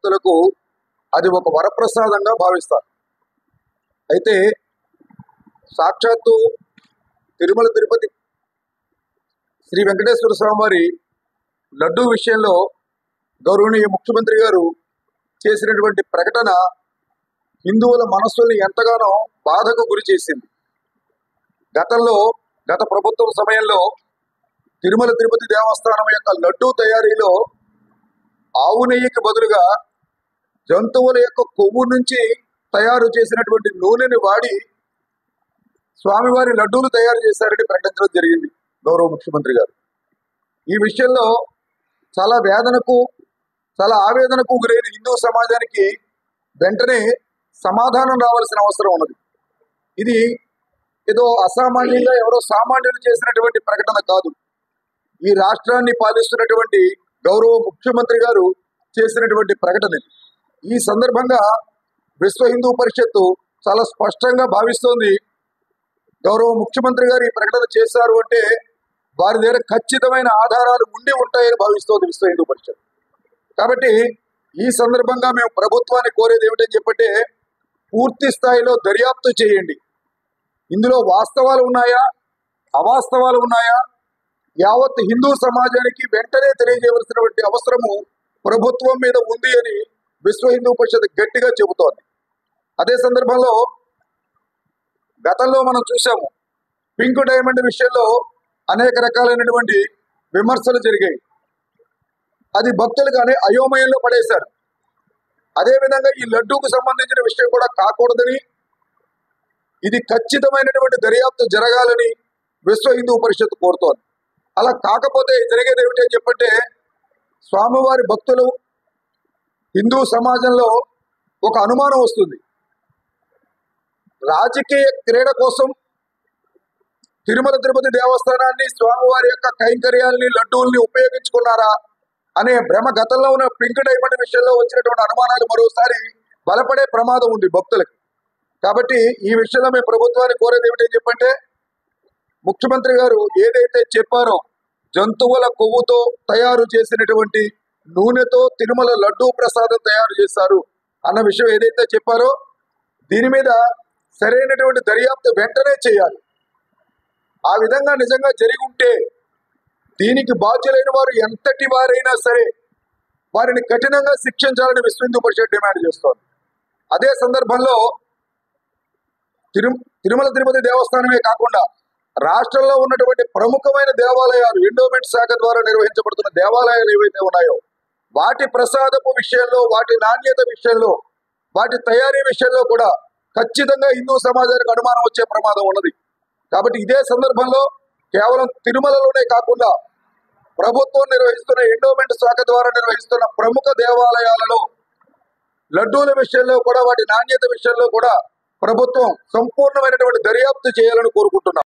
భక్తులకు అది ఒక వరప్రసాదంగా భావిస్తారు. అయితే సాక్షాత్తు తిరుమల తిరుపతి శ్రీ వెంకటేశ్వర స్వామి వారి లడ్డూ విషయంలో గౌరవనీయ ముఖ్యమంత్రి గారు చేసినటువంటి ప్రకటన హిందువుల మనస్సుల్ని ఎంతగానో బాధకు గురి చేసింది. గత ప్రభుత్వం సమయంలో తిరుమల తిరుపతి దేవస్థానం యొక్క లడ్డూ తయారీలో ఆవు నెయ్యికి బదులుగా జంతువుల యొక్క కొవ్వు నుంచి తయారు చేసినటువంటి నూనెని వాడి స్వామివారి లడ్డూలు తయారు చేశారని ప్రకటించడం జరిగింది గౌరవ ముఖ్యమంత్రి గారు. ఈ విషయంలో చాలా వేదనకు చాలా ఆవేదనకు గురైన హిందూ సమాజానికి వెంటనే సమాధానం రావాల్సిన అవసరం ఉన్నది. ఇది ఏదో అసామాన్యంగా ఎవరో సామాన్యులు చేసినటువంటి ప్రకటన కాదు. ఈ రాష్ట్రాన్ని పాలిస్తున్నటువంటి గౌరవ ముఖ్యమంత్రి గారు చేసినటువంటి ప్రకటన. ఈ సందర్భంగా విశ్వ హిందూ పరిషత్తు చాలా స్పష్టంగా భావిస్తోంది, గౌరవ ముఖ్యమంత్రి గారు ఈ ప్రకటన చేశారు అంటే వారి దగ్గర ఖచ్చితమైన ఆధారాలు ఉండి ఉంటాయని భావిస్తోంది విశ్వ హిందూ పరిషత్. కాబట్టి ఈ సందర్భంగా మేము ప్రభుత్వాన్ని కోరేది ఏమిటని చెప్పంటే, పూర్తి స్థాయిలో దర్యాప్తు చేయండి. ఇందులో వాస్తవాలు ఉన్నాయా, అవాస్తవాలు ఉన్నాయా, యావత్ హిందూ సమాజానికి వెంటనే తెలియజేయవలసినటువంటి అవసరము ప్రభుత్వం మీద ఉంది అని విశ్వ హిందూ పరిషత్ గట్టిగా చెబుతోంది. అదే సందర్భంలో గతంలో మనం చూసాము, పింక్ డైమండ్ విషయంలో అనేక రకాలైనటువంటి విమర్శలు జరిగాయి. అది భక్తులుగానే అయోమయంలో పడేశారు. అదేవిధంగా ఈ లడ్డూకు సంబంధించిన విషయం కూడా కాకూడదని, ఇది ఖచ్చితమైనటువంటి దర్యాప్తు జరగాలని విశ్వ హిందూ పరిషత్ కోరుతోంది. అలా కాకపోతే జరిగేది ఏమిటి అని చెప్పంటే, స్వామివారి భక్తులు హిందూ సమాజంలో ఒక అనుమానం వస్తుంది. రాజకీయ క్రీడ కోసం తిరుమల తిరుపతి దేవస్థానాన్ని, స్వామివారి యొక్క కైంకర్యాలని, లడ్డూల్ని ఉపయోగించుకున్నారా అనే భ్రమ గతంలో ఉన్న పింక్ డైమండ్ విషయంలో వచ్చినటువంటి అనుమానాలు మరోసారి బలపడే ప్రమాదం ఉంది భక్తులకి. కాబట్టి ఈ విషయంలో మేము ప్రభుత్వాన్ని కోరేది ఏమిటని చెప్పంటే, ముఖ్యమంత్రి గారు ఏదైతే చెప్పారో, జంతువుల కొవ్వుతో తయారు చేసినటువంటి నూనెతో తిరుమల లడ్డూ ప్రసాదం తయారు చేశారు అన్న విషయం ఏదైతే చెప్పారో, దీని మీద సరైనటువంటి దర్యాప్తు వెంటనే చేయాలి. ఆ విధంగా నిజంగా జరిగి ఉంటే దీనికి బాధ్యులైన వారు ఎంతటి వారైనా సరే వారిని కఠినంగా శిక్షించాలని విశ్వ హిందూ పరిషత్ డిమాండ్ చేస్తోంది. అదే సందర్భంలో తిరుమల తిరుపతి దేవస్థానమే కాకుండా రాష్ట్రంలో ఉన్నటువంటి ప్రముఖమైన దేవాలయాలు, ఎండోమెంట్ శాఖ ద్వారా నిర్వహించబడుతున్న దేవాలయాలు ఏవైతే ఉన్నాయో వాటి ప్రసాదపు విషయంలో, వాటి నాణ్యత విషయంలో, వాటి తయారీ విషయంలో కూడా ఖచ్చితంగా హిందూ సమాజానికి అనుమానం వచ్చే ప్రమాదం ఉన్నది. కాబట్టి ఇదే సందర్భంలో కేవలం తిరుమలలోనే కాకుండా ప్రభుత్వం నిర్వహిస్తున్న ఎండోమెంట్ శాఖ ద్వారా నిర్వహిస్తున్న ప్రముఖ దేవాలయాలలో లడ్డూల విషయంలో కూడా, వాటి నాణ్యత విషయంలో కూడా ప్రభుత్వం సంపూర్ణమైనటువంటి దర్యాప్తు చేయాలని కోరుకుంటున్నాం.